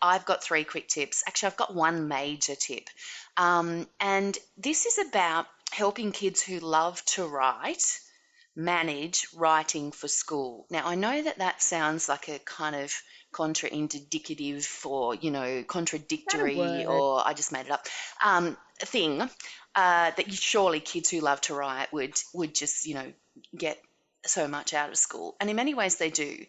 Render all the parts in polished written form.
I've got three quick tips. Actually, I've got one major tip. And this is about helping kids who love to write manage writing for school. Now, I know that that sounds like a kind of contraindicative or, Is that a contradictory, word? or I just made it up, thing that surely kids who love to write would just, get so much out of school. And in many ways they do.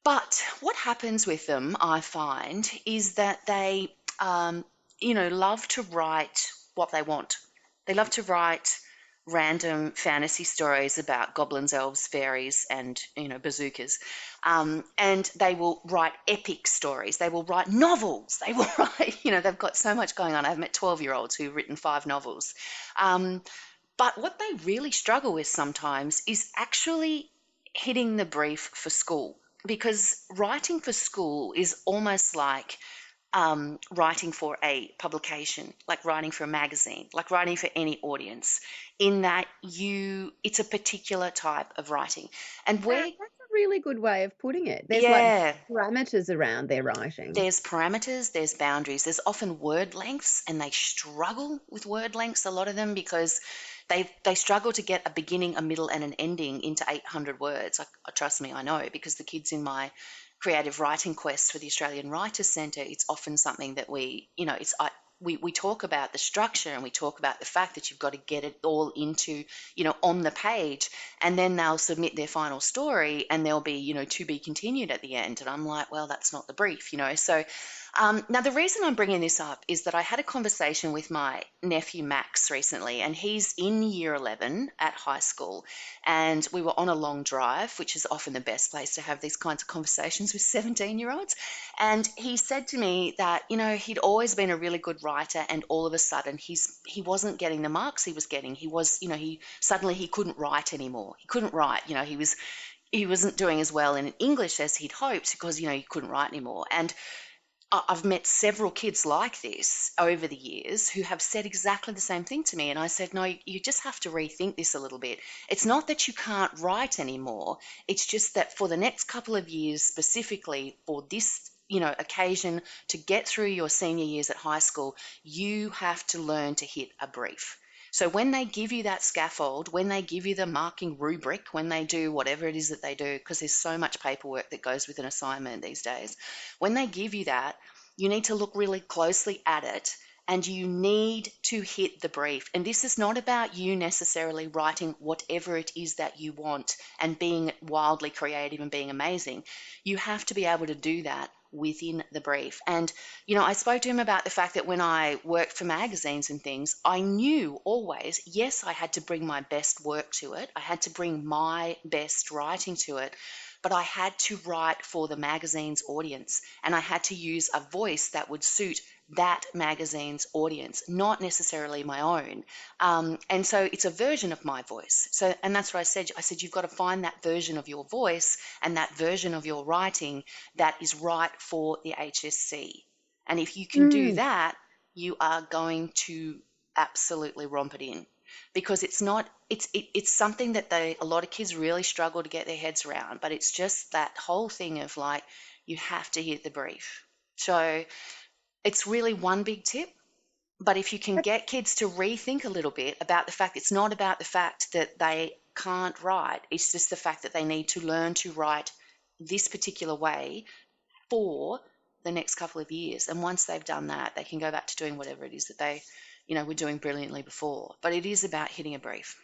But what happens with them, I find, is that they, love to write what they want. They love to write random fantasy stories about goblins, elves, fairies, and bazookas. And they will write epic stories. They will write novels. They will write. They've got so much going on. I've met 12-year-olds who've written 5 novels. Um, but what they really struggle with sometimes is actually hitting the brief for school, because writing for school is almost like writing for a publication, like writing for a magazine, like writing for any audience, in that it's a particular type of writing. And That's a really good way of putting it. There's like yeah, parameters around their writing. there's parameters, there's boundaries, there's often word lengths, and they struggle with word lengths, a lot of them, because they struggle to get a beginning, a middle, and an ending into 800 words. Trust me, I know, because the kids in my creative writing quest for the Australian Writers Centre, it's often something that we talk about the structure, and we talk about the fact that you've got to get it all into, on the page, and then they'll submit their final story and there'll be, to be continued at the end. And I'm like, well, that's not the brief. So now the reason I'm bringing this up is that I had a conversation with my nephew Max recently, and he's in year 11 at high school, and we were on a long drive, which is often the best place to have these kinds of conversations with 17-year-olds. And he said to me that, he'd always been a really good writer, and all of a sudden he wasn't getting the marks he was getting. He couldn't write anymore. He couldn't write. He wasn't doing as well in English as he'd hoped, because he couldn't write anymore. And I've met several kids like this over the years who have said exactly the same thing to me. And I said, no, you just have to rethink this a little bit. It's not that you can't write anymore. It's just that for the next couple of years, specifically for this, occasion, to get through your senior years at high school, you have to learn to hit a brief. So when they give you that scaffold, when they give you the marking rubric, when they do whatever it is that they do, because there's so much paperwork that goes with an assignment these days, when they give you that, you need to look really closely at it, and you need to hit the brief. And this is not about you necessarily writing whatever it is that you want and being wildly creative and being amazing. You have to be able to do that within the brief. And, I spoke to him about the fact that when I worked for magazines and things, I knew always, yes, I had to bring my best work to it. I had to bring my best writing to it, but I had to write for the magazine's audience, and I had to use a voice that would suit that magazine's audience, not necessarily my own. And so it's a version of my voice. So, and that's what I said. I said, you've got to find that version of your voice and that version of your writing that is right for the HSC. And if you can do Mm. that, you are going to absolutely romp it in, because it's not it's something that a lot of kids really struggle to get their heads around, but it's just that whole thing of like, you have to hit the brief. So it's really one big tip. But if you can get kids to rethink a little bit about the fact, it's not about the fact that they can't write, it's just the fact that they need to learn to write this particular way for the next couple of years. And once they've done that, they can go back to doing whatever it is that they, were doing brilliantly before. But it is about hitting a brief.